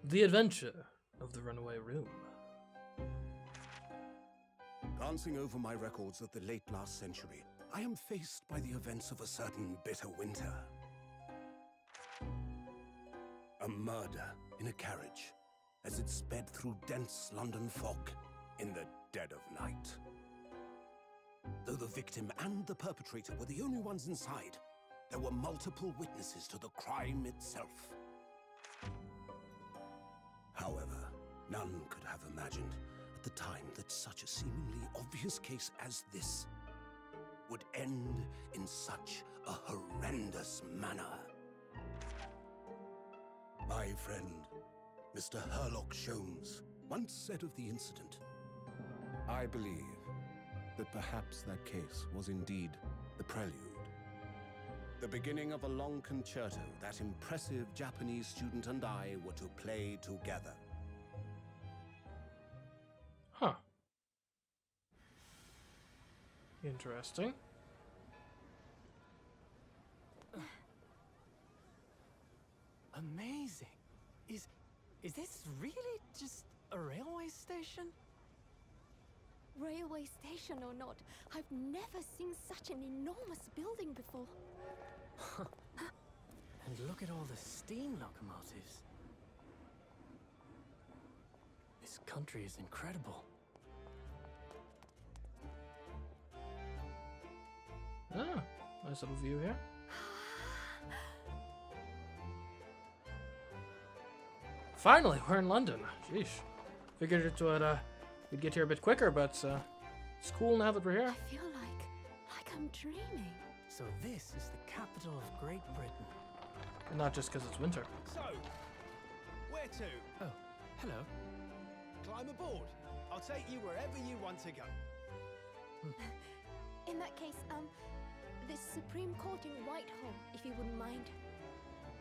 The Adventure of the Runaway Room. Glancing over my records of the late last century, I am faced by the events of a certain bitter winter. A murder in a carriage as it sped through dense London fog in the dead of night. Though the victim and the perpetrator were the only ones inside, there were multiple witnesses to the crime itself. However, none could have imagined at the time that such a seemingly obvious case as this would end in such a horrendous manner. My friend, Mr. Herlock Sholmes, once said of the incident, "I believe that perhaps that case was indeed the prelude. The beginning of a long concerto that impressive Japanese student and I were to play together." Huh. Interesting. Amazing. Is this really just a railway station? Railway station or not, I've never seen such an enormous building before. And look at all the steam locomotives. This country is incredible. Ah, nice little view here. Finally, we're in London. Sheesh. Figured it would, we'd get here a bit quicker, but it's cool now that we're here. I feel like I'm dreaming. So this is the capital of Great Britain. And not just because it's winter. So, where to? Oh, hello. Climb aboard. I'll take you wherever you want to go. In that case, the Supreme Court in Whitehall, if you wouldn't mind.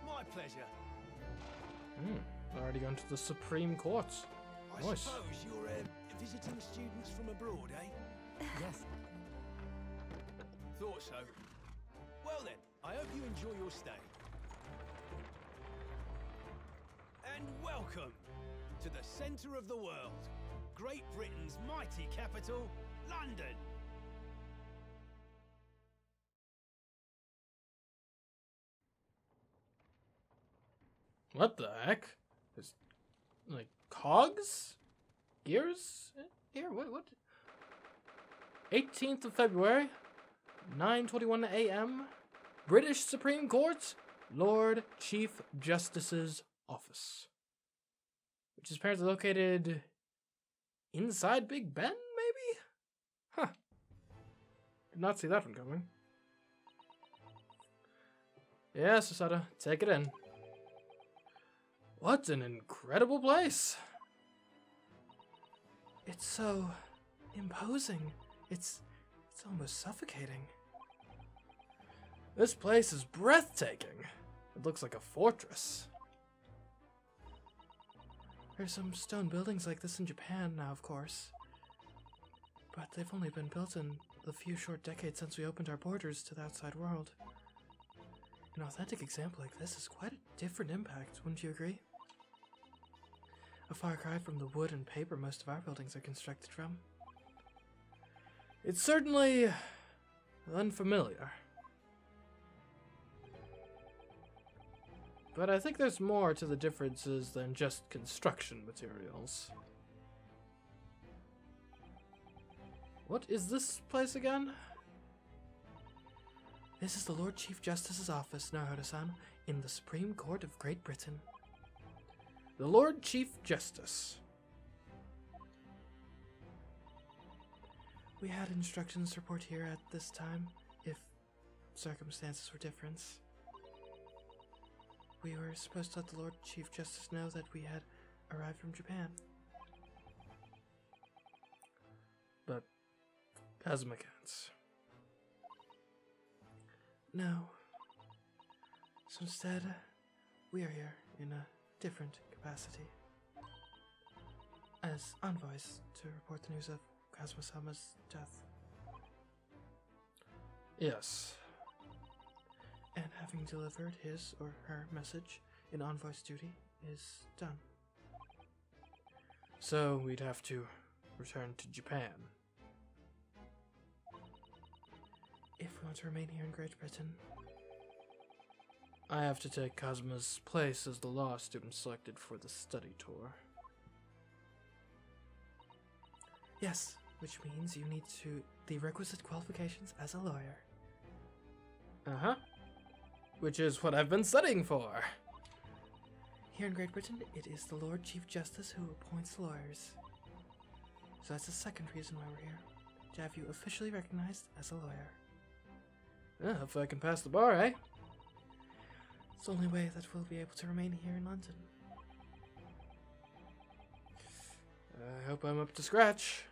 My pleasure. Already gone to the Supreme Court. I Nice. suppose you're visiting students from abroad, eh? Yes. Thought so. Well then, I hope you enjoy your stay. And welcome to the centre of the world, Great Britain's mighty capital, London. What the heck? There's like cogs? Gears? Here, what? 18th of February, 9:21 a.m. British Supreme Court, Lord Chief Justice's office. Which is apparently located inside Big Ben, maybe? Huh. Did not see that one coming. Yes, Asada, take it in. What an incredible place! It's so imposing. It's almost suffocating. This place is breathtaking. It looks like a fortress. There's some stone buildings like this in Japan now, of course. But they've only been built in the few short decades since we opened our borders to the outside world. An authentic example like this is quite a different impact, wouldn't you agree? A far cry from the wood and paper most of our buildings are constructed from. It's certainly unfamiliar. But I think there's more to the differences than just construction materials. What is this place again? This is the Lord Chief Justice's office, Naruto-san, in the Supreme Court of Great Britain. The Lord Chief Justice. We had instructions to report here at this time, if circumstances were different. We were supposed to let the Lord Chief Justice know that we had arrived from Japan. But Kazuma can't. No. So instead, we are here in a different capacity. As envoys to report the news of Kazuma-sama's death. Yes. And having delivered his or her message in envoy's duty is done. So we'd have to return to Japan. If we want to remain here in Great Britain, I have to take Cosmo's place as the law student selected for the study tour. Yes, which means you need the requisite qualifications as a lawyer. Uh-huh. Which is what I've been studying for. Here in Great Britain, it is the Lord Chief Justice who appoints lawyers. So that's the second reason why we're here, to have you officially recognized as a lawyer. If I can pass the bar, eh? It's the only way that we'll be able to remain here in London. I hope I'm up to scratch.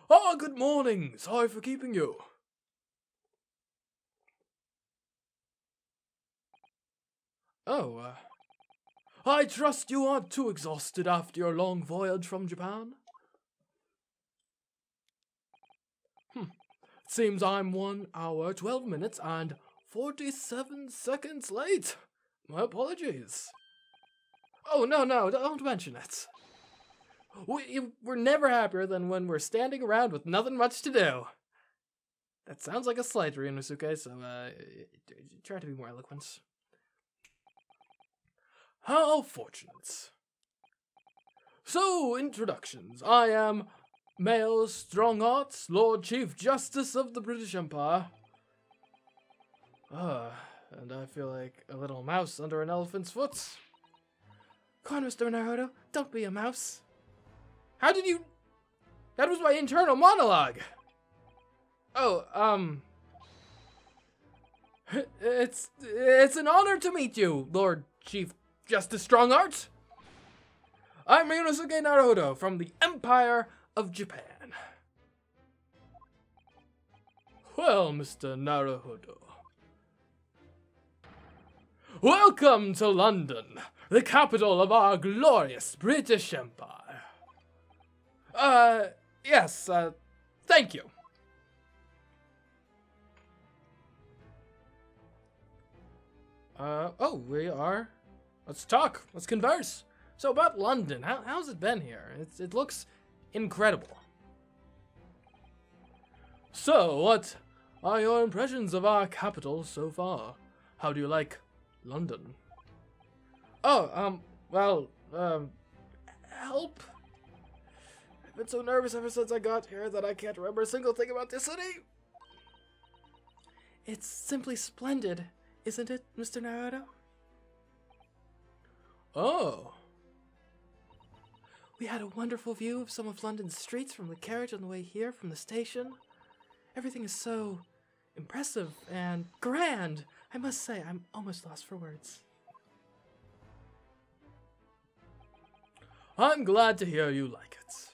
Oh, good morning! Sorry for keeping you. Oh, I trust you aren't too exhausted after your long voyage from Japan? It seems I'm 1 hour, 12 minutes, and 47 seconds late. My apologies. Oh, no, don't mention it. We're never happier than when we're standing around with nothing much to do. That sounds like a slight, Ryunosuke, so try to be more eloquent. How fortunate. So, introductions. I am Male Strongarts, Lord Chief Justice of the British Empire. And I feel like a little mouse under an elephant's foot. Come on, Mr. Naruto, don't be a mouse. How did you... That was my internal monologue. Oh, It's an honor to meet you, Lord Chief Justice Strongarts. I'm Ryunosuke Naruto from the Empire of Japan. Well, Mr. Naruto. Welcome to London, the capital of our glorious British Empire. Yes, thank you. Oh, we are. Let's talk. Let's converse. So about London, how's it been here? It looks incredible. So, what are your impressions of our capital so far? How do you like London? Oh, help. I've been so nervous ever since I got here that I can't remember a single thing about this city. It's simply splendid, isn't it, Mr. Naruto? Oh. We had a wonderful view of some of London's streets from the carriage on the way here from the station. Everything is so impressive and grand. I must say, I'm almost lost for words. I'm glad to hear you like it.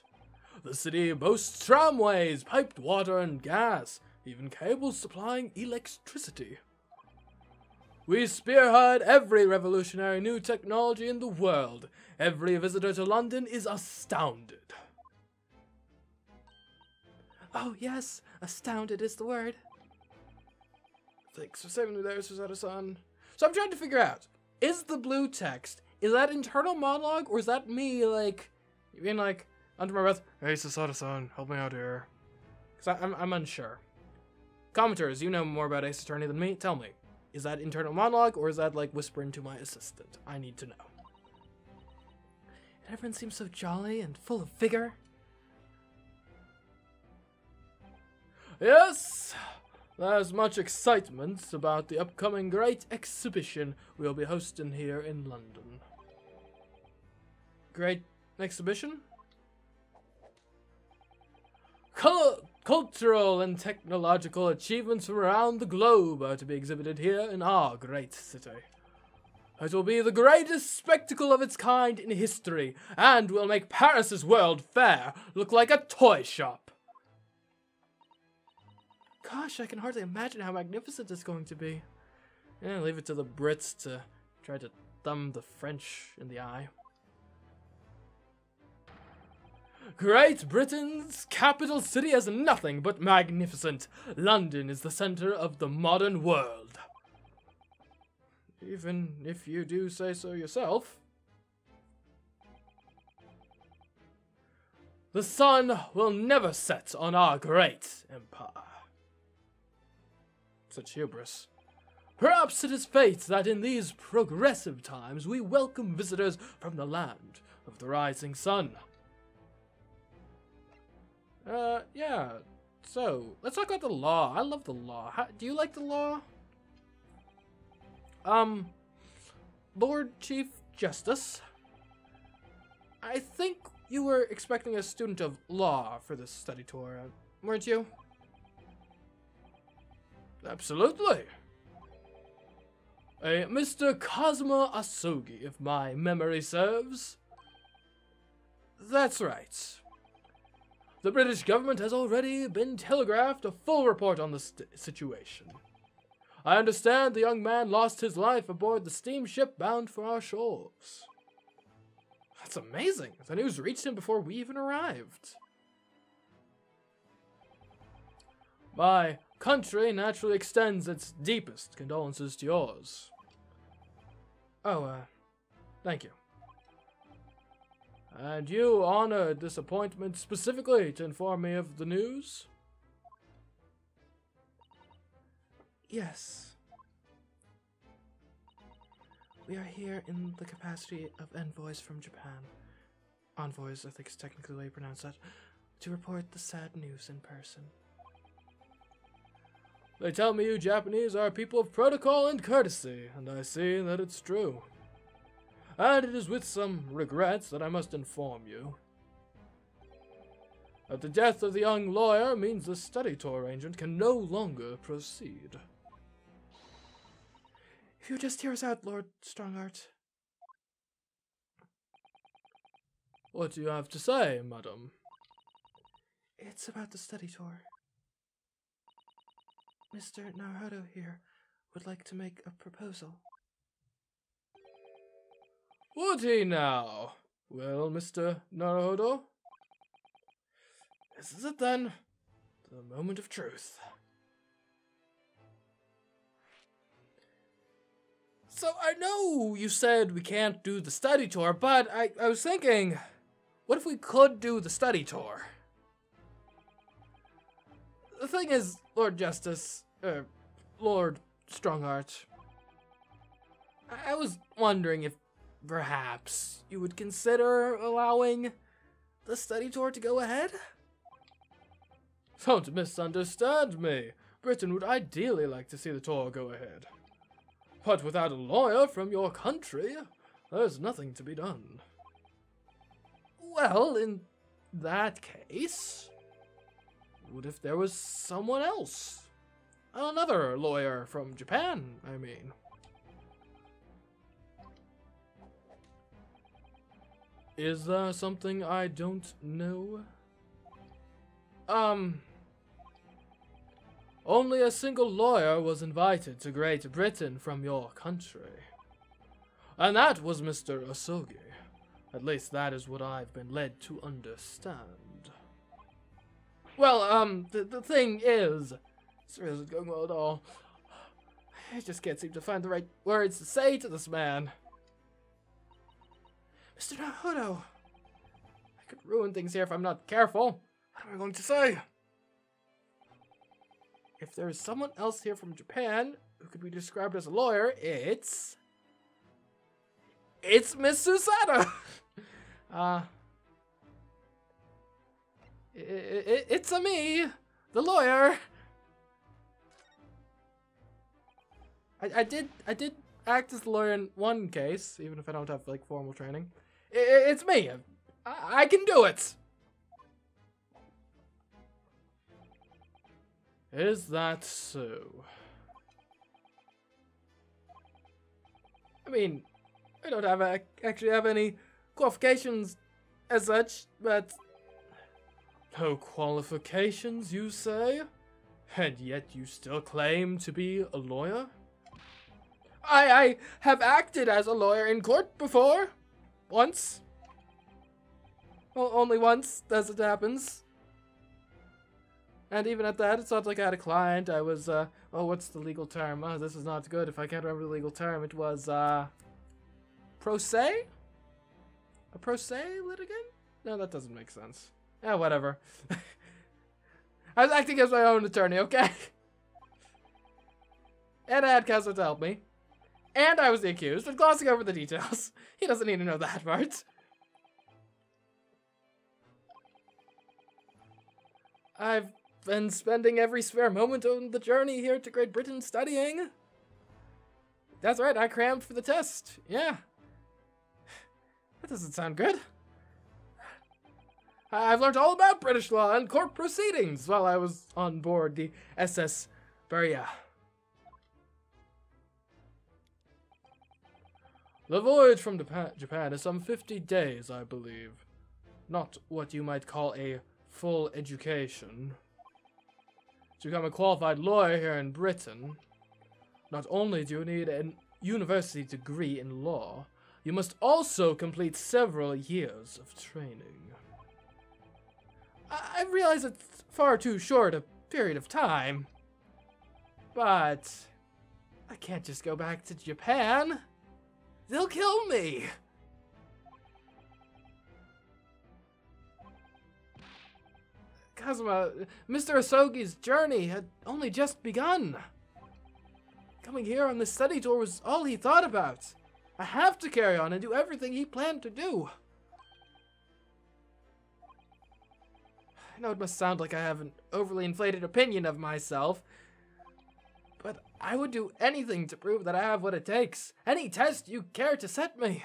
The city boasts tramways, piped water and gas, even cables supplying electricity. We spearhead every revolutionary new technology in the world. Every visitor to London is astounded. Oh yes, astounded is the word. Thanks for saving me there, Susato-san. So I'm trying to figure out, is the blue text, is that internal monologue, or is that me, like, being like, under my breath, hey Susato-san, help me out here. Because I'm unsure. Commenters, you know more about Ace Attorney than me, tell me. Is that internal monologue, or is that, like, whispering to my assistant? I need to know. Everyone seems so jolly and full of vigor. Yes, there's much excitement about the upcoming Great Exhibition we'll be hosting here in London. Great Exhibition? Cultural and technological achievements from around the globe are to be exhibited here in our great city. It will be the greatest spectacle of its kind in history, and will make Paris's World Fair look like a toy shop. Gosh, I can hardly imagine how magnificent it's going to be. Yeah, leave it to the Brits to try to thumb the French in the eye. Great Britain's capital city is nothing but magnificent. London is the center of the modern world. Even if you do say so yourself. The sun will never set on our great empire. Such hubris. Perhaps it is fate that in these progressive times we welcome visitors from the land of the rising sun. Yeah. So, let's talk about the law. I love the law. Do you like the law? Lord Chief Justice, I think you were expecting a student of law for this study tour, weren't you? Absolutely. A Mr. Cosmo Asogi, if my memory serves. That's right. The British government has already been telegraphed a full report on the situation. I understand the young man lost his life aboard the steamship bound for our shores. That's amazing. The news reached him before we even arrived. My country naturally extends its deepest condolences to yours. Oh, thank you. And you honored this appointment specifically to inform me of the news? Yes. We are here in the capacity of envoys from Japan. Envoys, I think is technically the way you pronounce that. To report the sad news in person. They tell me you Japanese are people of protocol and courtesy, and I see that it's true. And it is with some regrets that I must inform you that the death of the young lawyer means the study tour arrangement can no longer proceed. If you would just hear us out, Lord Strongheart. What do you have to say, madam? It's about the study tour. Mr. Naruto here would like to make a proposal. Would he now? Well, Mr. Naruto? This is it then. The moment of truth. So, I know you said we can't do the study tour, but I was thinking, what if we could do the study tour? The thing is, Lord Justice, Lord Strongheart, I was wondering if perhaps you would consider allowing the study tour to go ahead? Don't misunderstand me. Britain would ideally like to see the tour go ahead. But without a lawyer from your country, there's nothing to be done. Well, in that case, what if there was someone else? Another lawyer from Japan, I mean. Is there something I don't know? Only a single lawyer was invited to Great Britain from your country. And that was Mr. Asogi. At least that is what I've been led to understand. Well, the thing is, this isn't going well at all. I just can't seem to find the right words to say to this man. Mr. Naruto, I could ruin things here if I'm not careful. What am I going to say? If there is someone else here from Japan who could be described as a lawyer, it's Miss Susada. It's me, the lawyer. I did act as the lawyer in one case, even if I don't have like formal training. It's me. I can do it. Is that so? I mean, I don't actually have any qualifications as such, but no qualifications, you say? And yet you still claim to be a lawyer? I have acted as a lawyer in court before. Once. Well, only once, as it happens. And even at that, it's not like I had a client. I was, oh, what's the legal term? Oh, this is not good if I can't remember the legal term. It was, pro se? A pro se litigant? No, that doesn't make sense. Yeah, whatever. I was acting as my own attorney, okay? And I had Kessler to help me. And I was the accused, but glossing over the details. He doesn't need to know that part. I've been spending every spare moment on the journey here to Great Britain studying. That's right, I crammed for the test. Yeah. That doesn't sound good. I've learned all about British law and court proceedings while I was on board the SS Beria. The voyage from Japan is some 50 days, I believe. Not what you might call a full education. To become a qualified lawyer here in Britain, not only do you need a university degree in law, you must also complete several years of training. I realize it's far too short a period of time, but I can't just go back to Japan. They'll kill me. Kazuma, Mr. Asogi's journey had only just begun. Coming here on this study tour was all he thought about. I have to carry on and do everything he planned to do. I know it must sound like I have an overly inflated opinion of myself, but I would do anything to prove that I have what it takes. Any test you care to set me.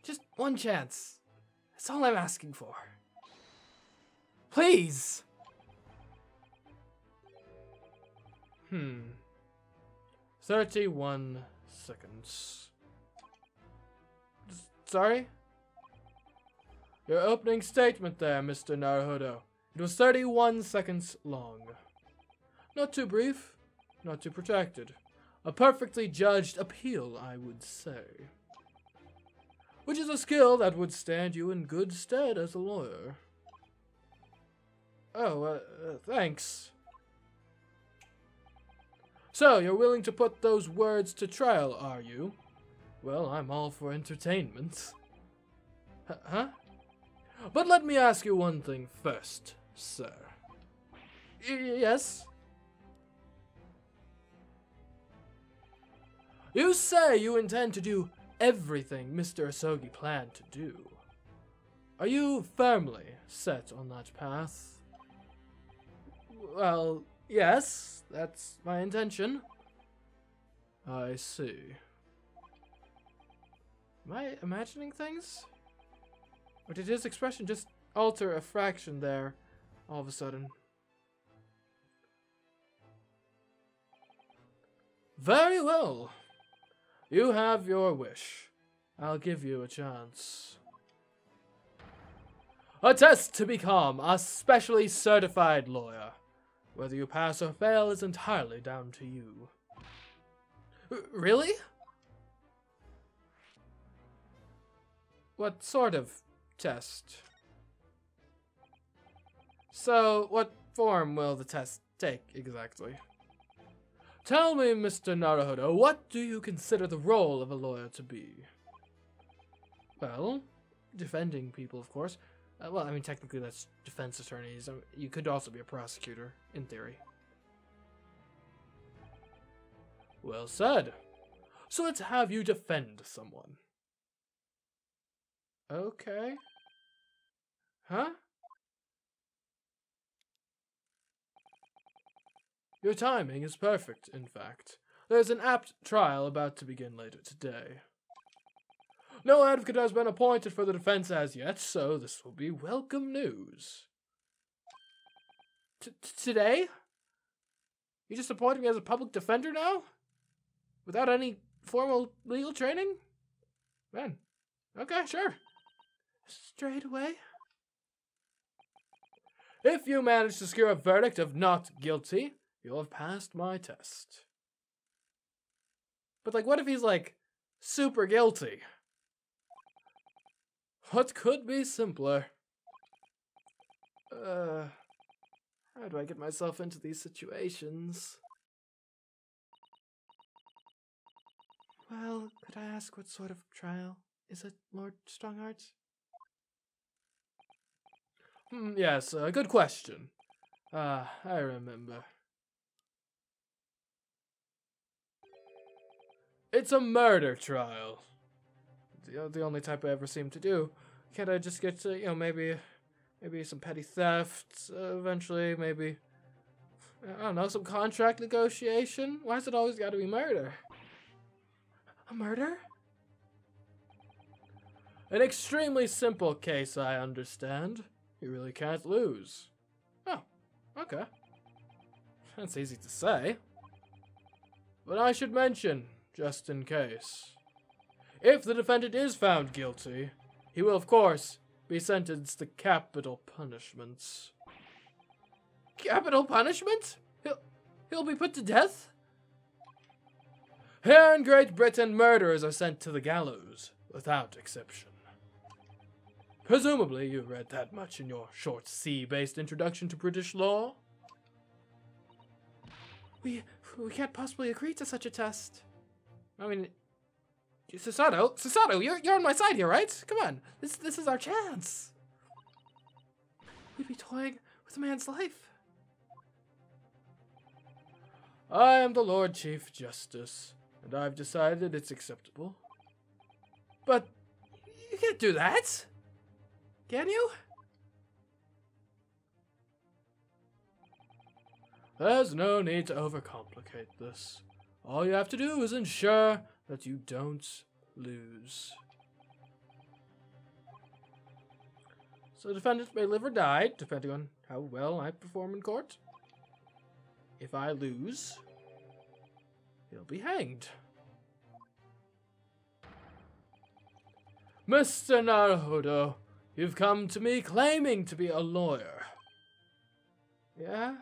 Just one chance. That's all I'm asking for. Please! 31 seconds. Sorry? Your opening statement there, Mr. Naruhodo. It was 31 seconds long. Not too brief, not too protracted. A perfectly judged appeal, I would say. Which is a skill that would stand you in good stead as a lawyer. Oh, thanks. So, you're willing to put those words to trial, are you? Well, I'm all for entertainment. Huh? But let me ask you one thing first, sir. Yes? You say you intend to do everything Mr. Asogi planned to do. Are you firmly set on that path? Well, yes, that's my intention. I see. Am I imagining things? Or did his expression just alter a fraction there all of a sudden? Very well. You have your wish. I'll give you a chance. A test to become a specially certified lawyer. Whether you pass or fail is entirely down to you. Really? What sort of test? So, what form will the test take exactly? Tell me, Mr. Naruhodo, what do you consider the role of a lawyer to be? Well, defending people, of course. Well, I mean, technically that's defense attorneys. You could also be a prosecutor, in theory. Well said. So let's have you defend someone. Okay. Huh? Your timing is perfect, in fact. There's an apt trial about to begin later today. No advocate has been appointed for the defense as yet, so this will be welcome news. Today? You just appointed me as a public defender now? Without any formal legal training? Man, okay, sure. Straight away? If you manage to secure a verdict of not guilty, you'll have passed my test. But, like, what if he's, like, super guilty? What could be simpler? How do I get myself into these situations? Well, could I ask what sort of trial is it, Lord Strongheart? Yes, good question. I remember. It's a murder trial. The only type I ever seem to do. Can't I just get to, maybe some petty theft, eventually, maybe, I don't know, some contract negotiation? Why has it always got to be murder? A murder? An extremely simple case, I understand. You really can't lose. Oh, okay. That's easy to say. But I should mention, just in case, if the defendant is found guilty, he will, of course, be sentenced to capital punishments. Capital punishment? He'll be put to death? Here in Great Britain, murderers are sent to the gallows, without exception. Presumably, you read that much in your short C-based introduction to British law? We can't possibly agree to such a test. I mean, Sasato, you're on my side here, right? Come on, this is our chance. We'd be toying with a man's life. I am the Lord Chief Justice, and I've decided it's acceptable. But you can't do that, can you? There's no need to overcomplicate this. All you have to do is ensure that you don't lose. So the defendant may live or die, depending on how well I perform in court. If I lose, he'll be hanged. Mr. Naruhodo, you've come to me claiming to be a lawyer. Yeah?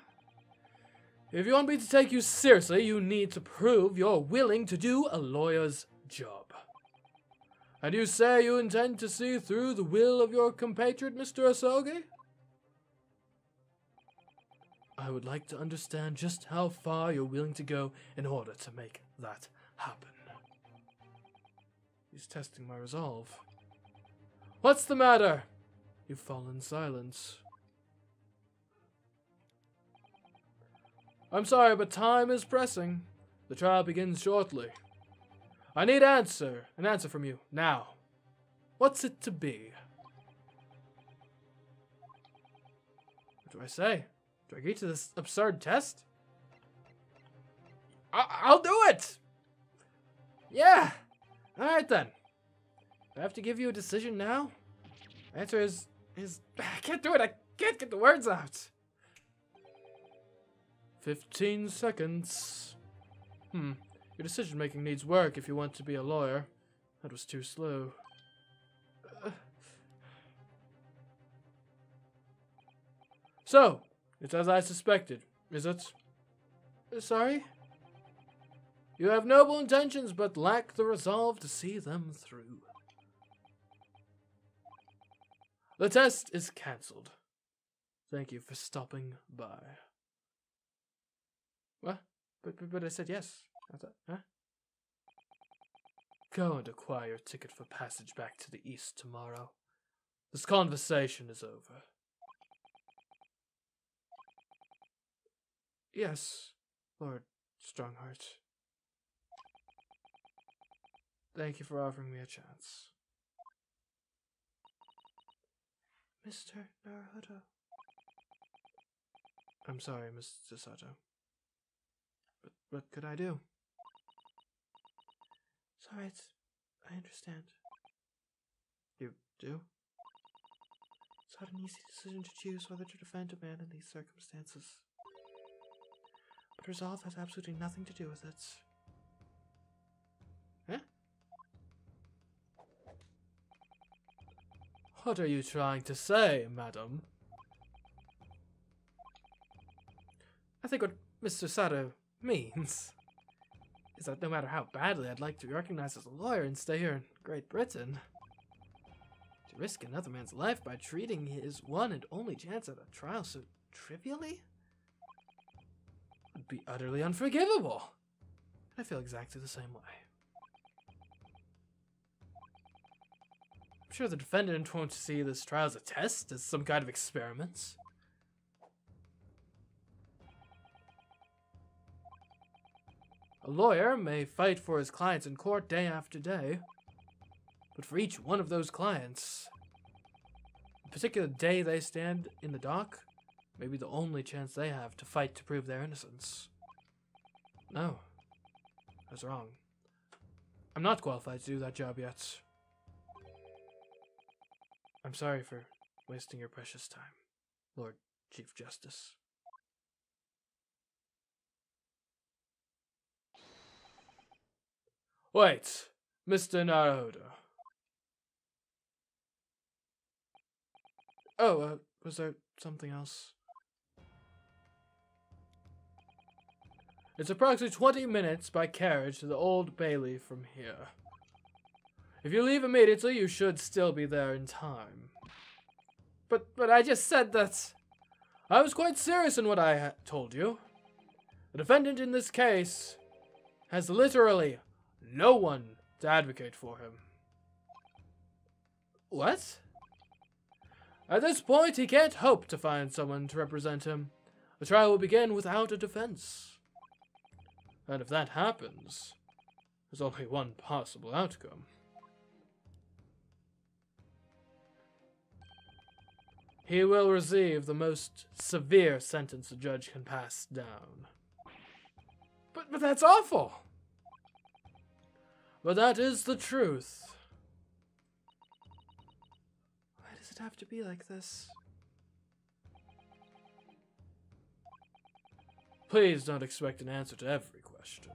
If you want me to take you seriously, you need to prove you're willing to do a lawyer's job. And you say you intend to see through the will of your compatriot, Mr. Asogi? I would like to understand just how far you're willing to go in order to make that happen. He's testing my resolve. What's the matter? You've fallen silent. I'm sorry, but time is pressing. The trial begins shortly. I need an answer from you, now. What's it to be? What do I say? Do I agree to this absurd test? I'll do it! Yeah! Alright then. Do I have to give you a decision now? The answer is I can't do it, I can't get the words out. 15 seconds. Your decision-making needs work if you want to be a lawyer. That was too slow. So, it's as I suspected, is it? Sorry? You have noble intentions, but lack the resolve to see them through. The test is cancelled. Thank you for stopping by. What? But I said yes. I thought, huh? Go and acquire your ticket for passage back to the east tomorrow. This conversation is over. Yes, Lord Strongheart. Thank you for offering me a chance. Mr. Naruhodo. I'm sorry, Mr. Sato. But what could I do? It's alright. I understand. You do? It's not an easy decision to choose whether to defend a man in these circumstances. But resolve has absolutely nothing to do with it. Huh? What are you trying to say, madam? I think what Mr. Sato means is that no matter how badly I'd like to be recognized as a lawyer and stay here in Great Britain, to risk another man's life by treating his one and only chance at a trial so trivially would be utterly unforgivable. I feel exactly the same way. I'm sure the defendant won't see this trial as a test, as some kind of experiment. A lawyer may fight for his clients in court day after day, but for each one of those clients, the particular day they stand in the dock may be the only chance they have to fight to prove their innocence. No, I was wrong. I'm not qualified to do that job yet. I'm sorry for wasting your precious time, Lord Chief Justice. Wait, Mr. Naruto. Oh, was there something else? It's approximately 20 minutes by carriage to the Old Bailey from here. If you leave immediately, you should still be there in time. But I just said that. I was quite serious in what I told you. The defendant in this case has literally no one to advocate for him. What? At this point, he can't hope to find someone to represent him. The trial will begin without a defense. And if that happens, there's only one possible outcome. He will receive the most severe sentence a judge can pass down. But that's awful! But that is the truth. Why does it have to be like this? Please don't expect an answer to every question.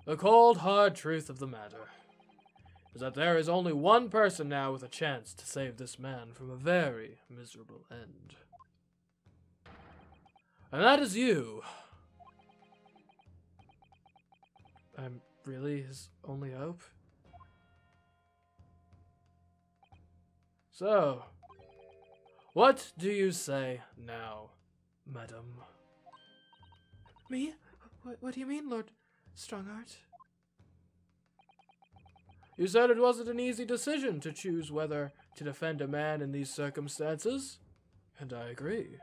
The cold, hard truth of the matter is that there is only one person now with a chance to save this man from a very miserable end. And that is you. I'm really his only hope? So, what do you say now, madam? Me? What do you mean, Lord Strongheart? You said it wasn't an easy decision to choose whether to defend a man in these circumstances, and I agree.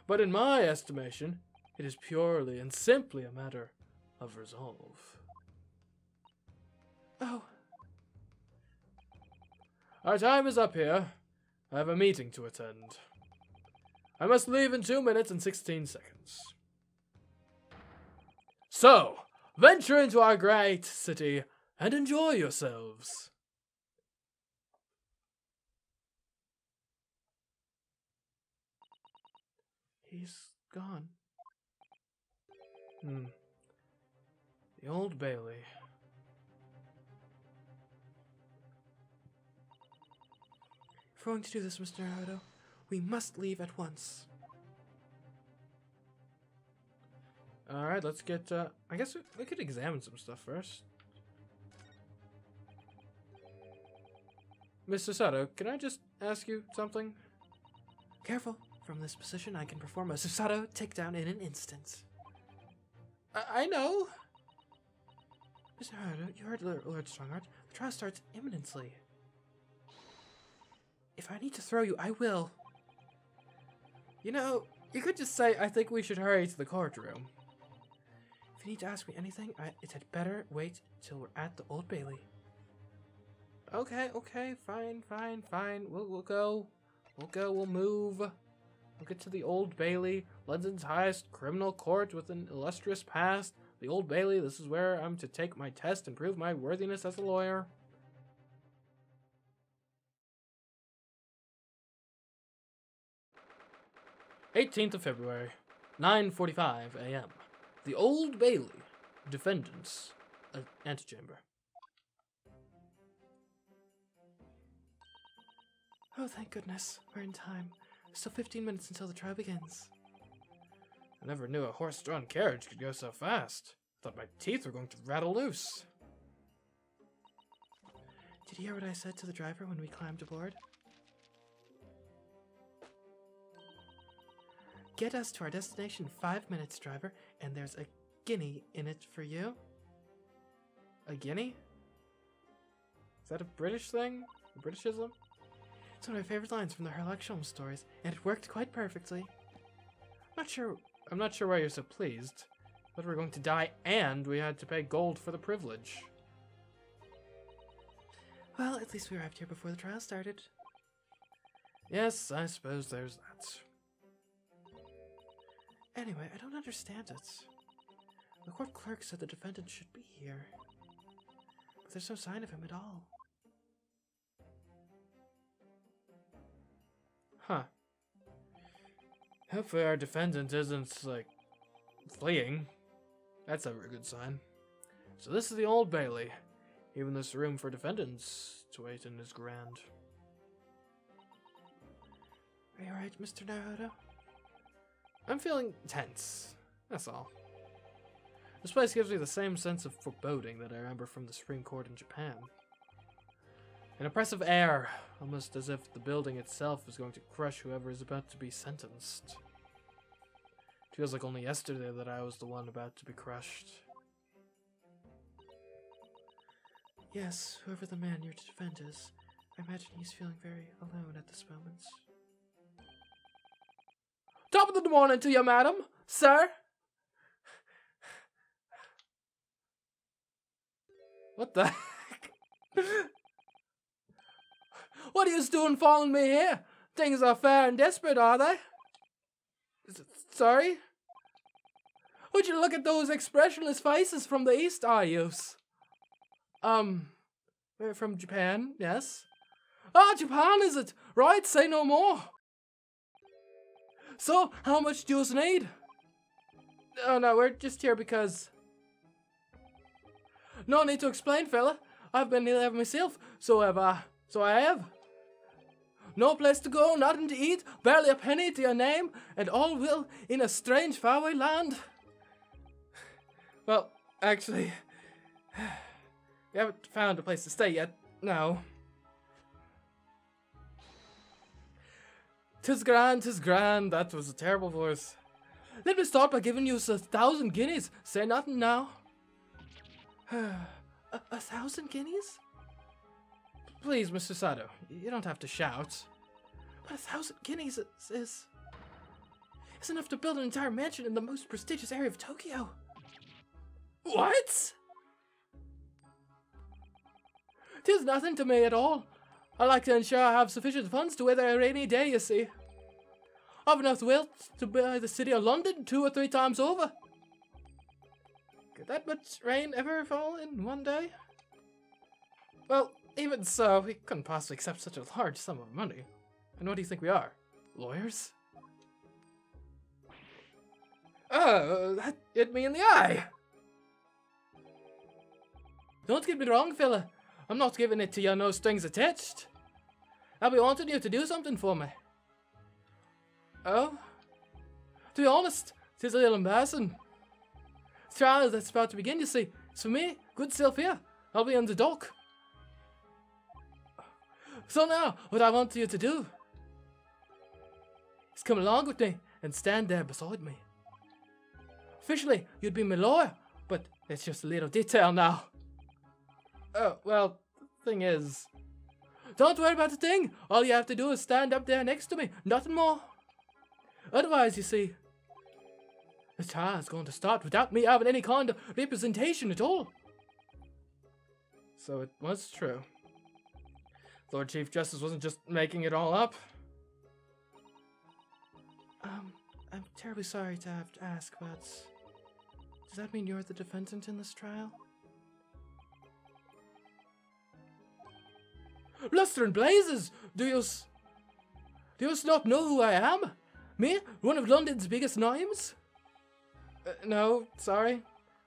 But in my estimation, it is purely and simply a matter of resolve. Oh. Our time is up here. I have a meeting to attend. I must leave in 2 minutes and 16 seconds. So, venture into our great city and enjoy yourselves. He's gone. The Old Bailey. If we're going to do this, Mr. Naruto, we must leave at once. Alright, let's get, I guess we could examine some stuff first. Mr. Sato, can I just ask you something? Careful. From this position, I can perform a Susato takedown in an instant. I know. Mr. Naruto, you heard Lord Strongheart. The trial starts imminently. If I need to throw you, I will. You know, you could just say, I think we should hurry to the courtroom. If you need to ask me anything, it had better wait till we're at the Old Bailey. Okay, fine. We'll go. We'll move. We'll get to the Old Bailey, London's highest criminal court with an illustrious past. The Old Bailey, this is where I'm to take my test and prove my worthiness as a lawyer. "18th of February, 9:45 a.m. The Old Bailey, defendants, antechamber." Oh, thank goodness. We're in time. Still 15 minutes until the trial begins. I never knew a horse-drawn carriage could go so fast. I thought my teeth were going to rattle loose. Did you hear what I said to the driver when we climbed aboard? Get us to our destination in 5 minutes, driver, and there's a guinea in it for you. A guinea? Is that a British thing? A Britishism? It's one of my favorite lines from the Herlock Sholmes stories, and it worked quite perfectly. I'm not sure why you're so pleased. But we're going to die, and we had to pay gold for the privilege. Well, at least we arrived here before the trial started. Yes, I suppose there's that. Anyway, I don't understand it. The court clerk said the defendant should be here. But there's no sign of him at all. Huh. Hopefully our defendant isn't, like, fleeing. That's never a good sign. So this is the Old Bailey. Even this room for defendants to wait in is grand. Are you alright, Mr. Naruto? I'm feeling tense. That's all. This place gives me the same sense of foreboding that I remember from the Supreme Court in Japan. An oppressive air, almost as if the building itself is going to crush whoever is about to be sentenced. It feels like only yesterday that I was the one about to be crushed. Yes, whoever the man you're to defend is, I imagine he's feeling very alone at this moment. Top of the morning to you, madam, sir. What the heck? What are you doing following me here? Things are fair and desperate, are they? Sorry? Would you look at those expressionless faces from the east, are yous? We're from Japan, yes? Ah, Japan, is it? Right, say no more. So, how much do you need? Oh no, we're just here because... No need to explain, fella. I've been here myself, so I have. No place to go, nothing to eat, barely a penny to your name, and all will in a strange faraway land. Well, actually, we haven't found a place to stay yet, no. 'Tis grand, that was a terrible voice. Let me start by giving you 1,000 guineas, say nothing now. 1,000 guineas? Please, Mr. Sato, you don't have to shout. But 1,000 guineas is enough to build an entire mansion in the most prestigious area of Tokyo. What? 'Tis nothing to me at all. I like to ensure I have sufficient funds to weather a rainy day, you see. I've enough wealth to buy the city of London 2 or 3 times over. Could that much rain ever fall in one day? Well, even so, we couldn't possibly accept such a large sum of money. And what do you think we are? Lawyers? Oh, that hit me in the eye! Don't get me wrong, fella. I'm not giving it to you no strings attached. I'll be wanting you to do something for me. Oh? To be honest, 'tis a little embarrassing. The trial that's about to begin, you see. It's for me, good self here. I'll be on the dock. So now, what I want you to do is come along with me and stand there beside me. Officially, you'd be my lawyer, but it's just a little detail now. Oh, well, the thing is... Don't worry about the thing. All you have to do is stand up there next to me. Nothing more. Otherwise, you see, the trial is going to start without me having any kind of representation at all. So it was true. Lord Chief Justice wasn't just making it all up. I'm terribly sorry to have to ask, but does that mean you're the defendant in this trial? Luster and blazes! Do you not know who I am? Me? One of London's biggest names? No, sorry.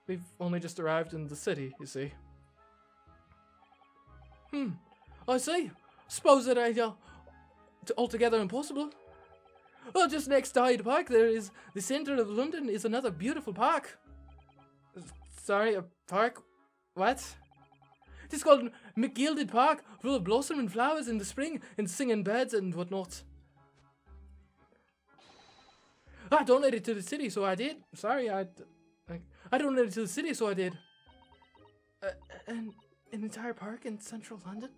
We've only just arrived in the city, you see. I see. Suppose that ain't altogether impossible. Well, just next to Hyde Park, there is the centre of London is another beautiful park. Sorry, a park? What? It's called McGilded Park, full of blossoming flowers in the spring and singing birds and whatnot. I donated to the city, so I did. Sorry, I donated to the city, so I did. And An entire park in central London?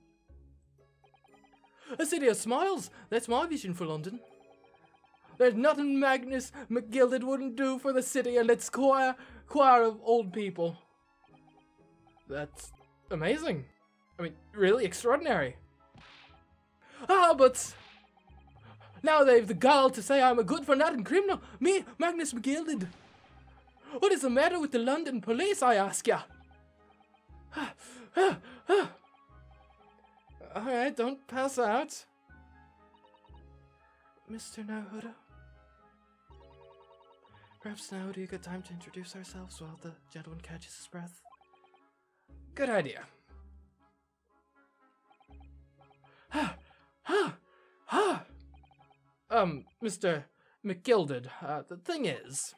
A city of smiles! That's my vision for London. There's nothing Magnus McGilded wouldn't do for the city and its choir of old people. That's amazing. I mean, really extraordinary. Ah, but now they've the gall to say I'm a good-for-nothing criminal. Me, Magnus McGilded. What is the matter with the London police, I ask ya? Alright, don't pass out. Mr. Naruto. Perhaps now would be a good time to introduce ourselves while the gentleman catches his breath. Good idea. Mr. McGilded, the thing is,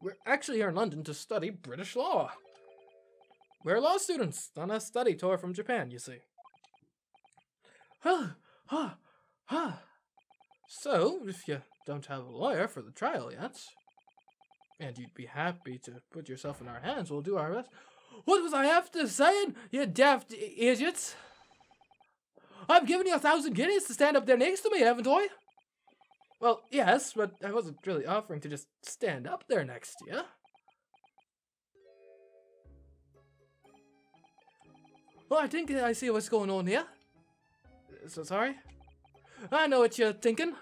we're actually here in London to study British law. We're law students on a study tour from Japan, you see. So, if you don't have a lawyer for the trial yet, and you'd be happy to put yourself in our hands, we'll do our best. What was I after saying, you daft idiots? I've given you 1,000 guineas to stand up there next to me, haven't I? Well, yes, but I wasn't really offering to just stand up there next to you. Well, I think I see what's going on here. So sorry. I know what you're thinking.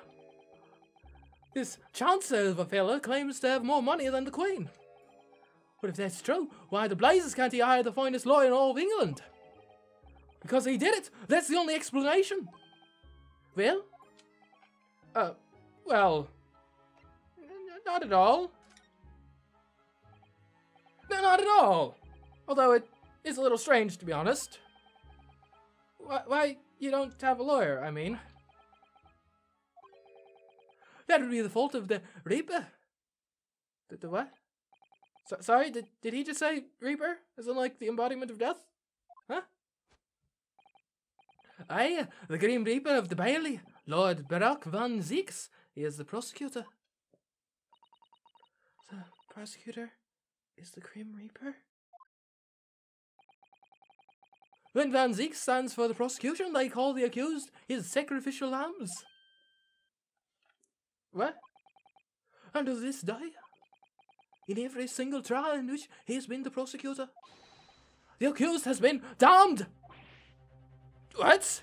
This Chancellor of a fella claims to have more money than the Queen. But if that's true, why the blazes can't he hire the finest lawyer in all of England? Because he did it! That's the only explanation! Well? Well... Not at all. No, not at all! Although it is a little strange, to be honest. Why you don't have a lawyer, I mean? That would be the fault of the Reaper. The what? Sorry, did he just say Reaper? As in, like, the embodiment of death? Huh? Aye, the Grim Reaper of the Bailey, Lord Barak van Zieks. He is the prosecutor. The prosecutor is the Grim Reaper? When Van Zieks stands for the prosecution, they call the accused his sacrificial lambs. What? And to this day, in every single trial in which he has been the prosecutor, the accused has been damned! What?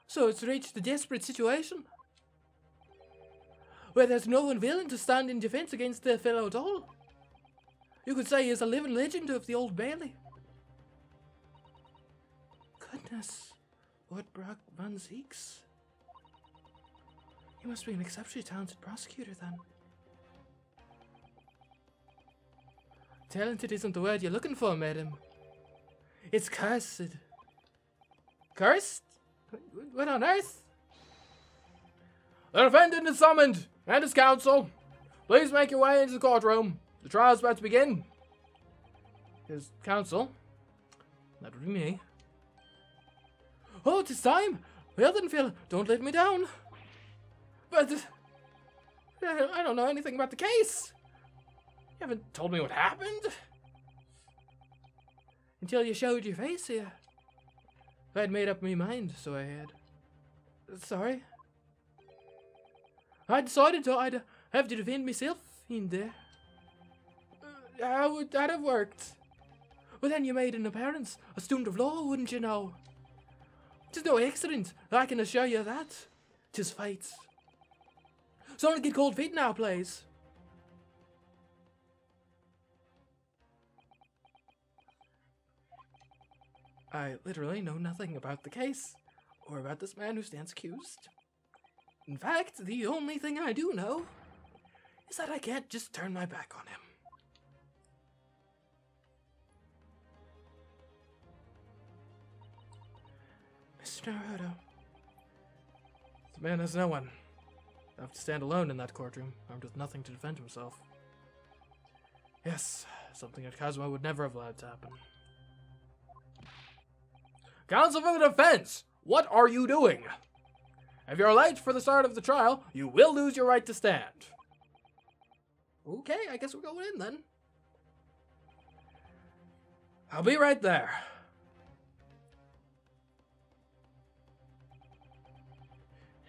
So it's reached a desperate situation where there's no one willing to stand in defense against their fellow at all. You could say he is a living legend of the Old Bailey. Goodness, Lord Brock Van Zieks. He must be an exceptionally talented prosecutor, then. Talented isn't the word you're looking for, madam. It's cursed. Cursed? What on earth? The defendant is summoned, and his counsel. Please make your way into the courtroom. The trial's about to begin. His counsel? That would be me. Oh, 'tis time. Well then, Phil, don't let me down. But I don't know anything about the case. You haven't told me what happened. Until you showed your face here. I'd made up my mind, so I had. Sorry. I decided I'd have to defend myself in there. How would that have worked? Well, then you made an appearance, a student of law, wouldn't you know? 'Tis no accident, I can assure you that. 'Tis fate. So don't get cold feet now, please. I literally know nothing about the case, or about this man who stands accused. In fact, the only thing I do know is that I can't just turn my back on him. Mr. Naruto. The man has no one. I have to stand alone in that courtroom, armed with nothing to defend himself. Yes, something that Kazuma would never have allowed to happen. Counsel for the defense! What are you doing? If you're late for the start of the trial, you will lose your right to stand. Okay, I guess we're going in then. I'll be right there.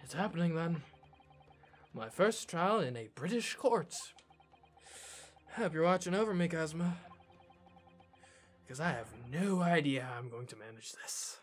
It's happening then. My first trial in a British court. Hope you're watching over me, Cosmo. Because I have no idea how I'm going to manage this.